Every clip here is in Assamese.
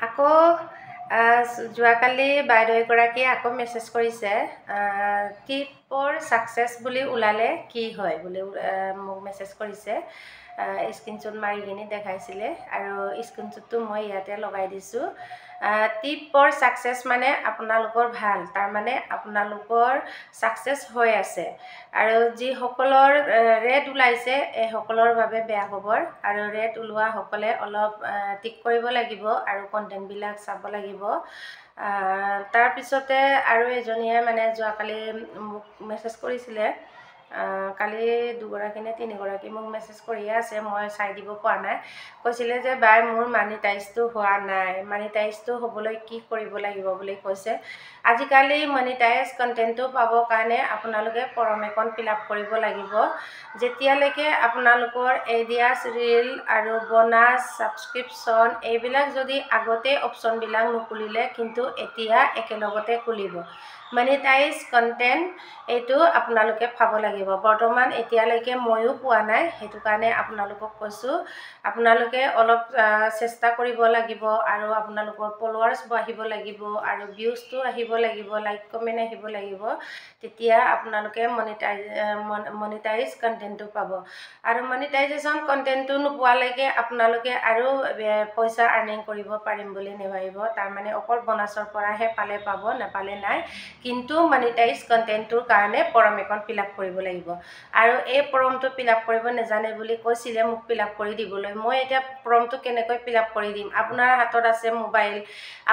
আকৌ যোৱাকালি বাইদেউ এগৰাকীয়ে আকৌ মেছেজ কৰিছে ট্ৰিপৰ ছাকচেছ বুলি ওলালে কি হয় বুলি মোক মেছেজ কৰিছে। স্ক্ৰীনশ্বট মাৰি কিনি দেখাইছিলে আৰু স্ক্ৰীনশ্বটটো মই ইয়াতে লগাই দিছোঁ। ট্ৰিপৰ ছাকচেছ মানে আপোনালোকৰ ভাল, তাৰমানে আপোনালোকৰ ছাকচেছ হৈ আছে। আৰু যিসকলৰ ৰেড ওলাইছে এইসকলৰ বাবে বেয়া খবৰ, আৰু ৰেড ওলোৱাসকলে অলপ ঠিক কৰিব লাগিব আৰু কণ্টেণ্টবিলাক চাব লাগিব। তাৰপিছতে আৰু এজনীয়ে মানে যোৱাকালি মোক মেছেজ কৰিছিলে। কালি দুগৰাকী নে তিনিগৰাকী মোক মেছেজ কৰিয়ে আছে, মই চাই দিব পৰা নাই। কৈছিলে যে বাই মোৰ মনিটাইজটো হোৱা নাই, মনিটাইজটো হ'বলৈ কি কৰিব লাগিব বুলি কৈছে। আজিকালি মনিটাইজ কণ্টেণ্টটো পাবৰ কাৰণে আপোনালোকে ফৰ্ম এখন ফিল আপ কৰিব লাগিব। যেতিয়ালৈকে আপোনালোকৰ এডিয়াছ ৰিল আৰু বনাছ ছাবস্ক্ৰিপশ্যন এইবিলাক যদি আগতে অপশ্যনবিলাক নুখুলিলে কিন্তু এতিয়া একেলগতে খুলিব। মনিটাইজ কণ্টেণ্ট এইটো আপোনালোকে পাব লাগিব। বৰ্তমান এতিয়ালৈকে ময়ো পোৱা নাই, সেইটো কাৰণে আপোনালোকক কৈছোঁ আপোনালোকে অলপ চেষ্টা কৰিব লাগিব আৰু আপোনালোকৰ ফলোৱাৰ্ছ বাঢ়িব লাগিব আৰু ভিউজটো আহিব লাগিব, লাইক কমেণ্ট আহিব লাগিব। তেতিয়া আপোনালোকে মনিটাইজ কণ্টেণ্টটো পাব। আৰু মনিটাইজেশ্যন কণ্টেণ্টটো নোপোৱালৈকে আপোনালোকে আৰু পইচা আৰ্নিং কৰিব পাৰিম বুলি নেভাবিব। তাৰমানে অকল বনাছৰ পৰাহে পালে পাব, নাপালে নাই। কিন্তু মনিটাইজ কণ্টেণ্টটোৰ কাৰণে ফৰ্ম এখন ফিল আপ কৰিব লাগিব। আৰু এই ফৰ্মটো ফিল আপ কৰিব নাজানে বুলি কৈছিলে মোক ফিল আপ কৰি দিবলৈ। মই এতিয়া ফৰ্মটো কেনেকৈ ফিল আপ কৰি দিম? আপোনাৰ হাতত আছে মোবাইল,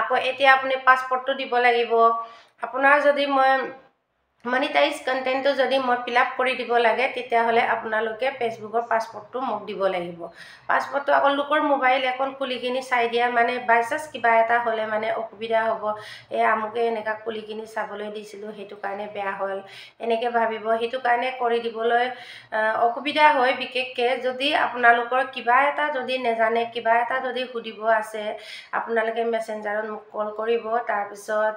আকৌ এতিয়া আপুনি পাছপৰ্টটো দিব লাগিব। আপোনাৰ যদি মই মনিটাইজ কণ্টেণ্টটো যদি মই ফিল আপ কৰি দিব লাগে, তেতিয়াহ'লে আপোনালোকে ফেচবুকৰ পাছপৰ্টটো মোক দিব লাগিব। পাছপৰ্টটো আকৌ লোকৰ মোবাইল এখন খুলি কিনি চাই দিয়া মানে বাই চান্স কিবা এটা হ'লে মানে অসুবিধা হ'ব। আমুকে এনেকুৱা খুলি কিনি চাবলৈ দিছিলোঁ, সেইটো কাৰণে বেয়া হ'ল এনেকৈ ভাবিব। সেইটো কাৰণে কৰি দিবলৈ অসুবিধা হয়। বিশেষকৈ যদি আপোনালোকৰ কিবা এটা যদি নেজানে, কিবা এটা যদি সুধিব আছে, আপোনালোকে মেছেঞ্জাৰত মোক কল কৰিব, তাৰপিছত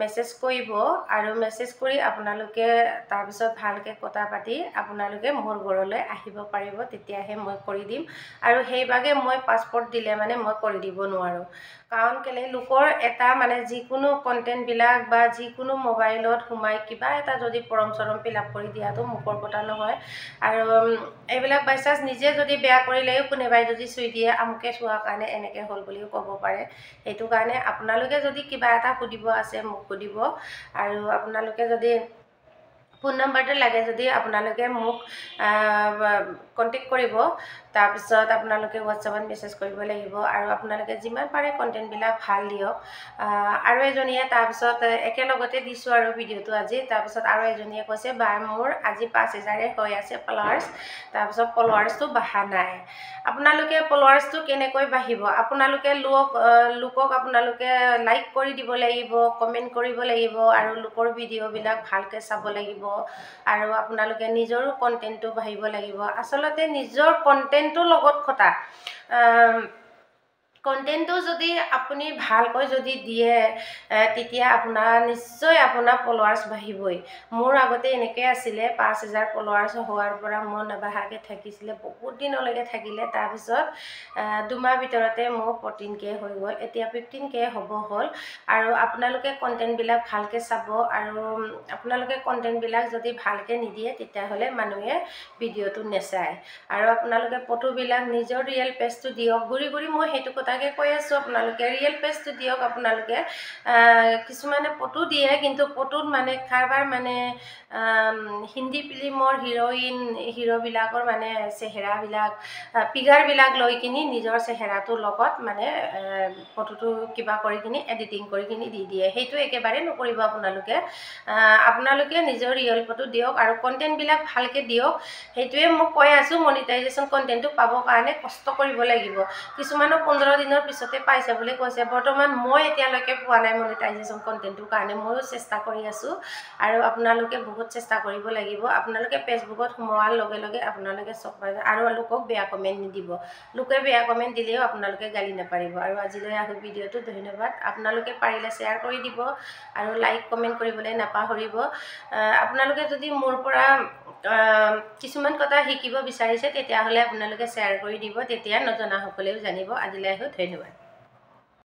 মেছেজ কৰিব আৰু মেছেজ কৰি আপোনালোকে তাৰপিছত ভালকৈ কথা পাতি আপোনালোকে মোৰ ঘৰলৈ আহিব পাৰিব। তেতিয়াহে মই কৰি দিম। আৰু সেইভাগে মই পাছপৰ্ট দিলে মানে মই কৰি দিব নোৱাৰোঁ। কাৰণ কেলৈ লোকৰ এটা মানে যিকোনো কণ্টেণ্টবিলাক বা যিকোনো মোবাইলত সোমাই কিবা এটা যদি ফৰ্ম ফিল আপ কৰি দিয়াটো মুখৰ কথা নহয়। আৰু এইবিলাক বাই চান্স নিজে যদি বেয়া কৰিলেও কোনোবাই যদি চুই দিয়ে, আমুকে চোৱাৰ কাৰণে এনেকৈ হ'ল বুলিও ক'ব পাৰে। সেইটো কাৰণে আপোনালোকে যদি কিবা এটা সুধিব আছে মোক সুধিব। আৰু আপোনালোকে যদি ফোন নম্বৰটো লাগে যদি আপোনালোকে মোক কণ্টেক্ট কৰিব। তাৰপিছত আপোনালোকে হোৱাটছআপত মেছেজ কৰিব লাগিব। আৰু আপোনালোকে যিমান পাৰে কণ্টেণ্টবিলাক ভাল দিয়ক। আৰু এজনীয়ে তাৰপিছত একেলগতে দিছোঁ আৰু ভিডিঅ'টো আজি। তাৰপিছত আৰু এজনীয়ে কৈছে বা মোৰ আজি 5000 হৈ আছে ফলোৱাৰ্ছ, তাৰপিছত ফলোৱাৰ্ছটো বঢ়া নাই। আপোনালোকে ফলোৱাৰ্ছটো কেনেকৈ বাঢ়িব? আপোনালোকে লোকক আপোনালোকে লাইক কৰি দিব লাগিব, কমেণ্ট কৰিব লাগিব আৰু লোকৰ ভিডিঅ'বিলাক ভালকৈ চাব লাগিব। আৰু আপোনালোকে নিজৰো কণ্টেণ্টটো বাঢ়িব লাগিব। আচলতে নিজৰ কণ্টেণ্টটোৰ লগত কথা। কণ্টেণ্টটো যদি আপুনি ভালকৈ যদি দিয়ে, তেতিয়া নিশ্চয় আপোনাৰ ফলোৱাৰ্ছ বাঢ়িবই। মোৰ আগতে এনেকৈ আছিলে, 5000 ফলোৱাৰ্ছ হোৱাৰ পৰা মোৰ নবঢ়াকৈ থাকিছিলে, বহুত দিনলৈকে থাকিলে। তাৰপিছত 2 মাহ ভিতৰতে মোৰ 14K হৈ গ'ল, এতিয়া 15K হ'ব হ'ল। আৰু আপোনালোকে কণ্টেণ্টবিলাক ভালকৈ চাব। আৰু আপোনালোকে কণ্টেণ্টবিলাক যদি ভালকৈ নিদিয়ে, তেতিয়াহ'লে মানুহে ভিডিঅ'টো নেচায়। আৰু আপোনালোকে ফটোবিলাক নিজৰ ৰিয়েল পেজটো দিয়ক। ঘূৰি ঘূৰি মই সেইটো কথাকে কৈ আছোঁ, আপোনালোকে ৰিয়েল পেজটো দিয়ক। আপোনালোকে কিছুমানে ফটো দিয়ে, কিন্তু ফটোত মানে কাৰোবাৰ মানে হিন্দী ফিল্মৰ হিৰ'বিলাকৰ মানে চেহেৰাবিলাক ফিগাৰবিলাক লৈ কিনি নিজৰ চেহেৰাটোৰ লগত মানে ফটোটো কিবা কৰি কিনি এডিটিং কৰি কিনি দি দিয়ে। সেইটো একেবাৰে নকৰিব আপোনালোকে। আপোনালোকে নিজৰ ৰিয়েল ফটো দিয়ক আৰু কণ্টেণ্টবিলাক ভালকৈ দিয়ক। সেইটোৱে মোক কৈ আছোঁ। মনিটাইজেশ্যন কণ্টেণ্টটো পাবৰ কাৰণে কষ্ট কৰিব লাগিব। কিছুমানৰ 15 দিনৰ পিছতে পাইছে বুলি কৈছে। বৰ্তমান মই এতিয়ালৈকে পোৱা নাই মনিটাইজেশ্যন কণ্টেণ্টটোৰ কাৰণে। ময়ো চেষ্টা কৰি আছোঁ। আৰু আপোনালোকে বহুত চেষ্টা কৰিব লাগিব। আপোনালোকে ফেচবুকত সোমোৱাৰ লগে লগে আপোনালোকে চব পাই যায়। আৰু লোকক বেয়া কমেণ্ট নিদিব। লোকে বেয়া কমেণ্ট দিলেও আপোনালোকে গালি নাপাৰিব। আৰু আজিলৈ আহোঁ ভিডিঅ'টো। ধন্যবাদ। আপোনালোকে পাৰিলে শ্বেয়াৰ কৰি দিব আৰু লাইক কমেণ্ট কৰিবলৈ নাপাহৰিব। আপোনালোকে যদি মোৰ পৰা কিছুমান কথা শিকিব বিচাৰিছে, তেতিয়াহ'লে আপোনালোকে শ্বেয়াৰ কৰি দিব। তেতিয়া নজনাসকলেও জানিব। আজিলৈ আহোঁ। ধন্যবাদ।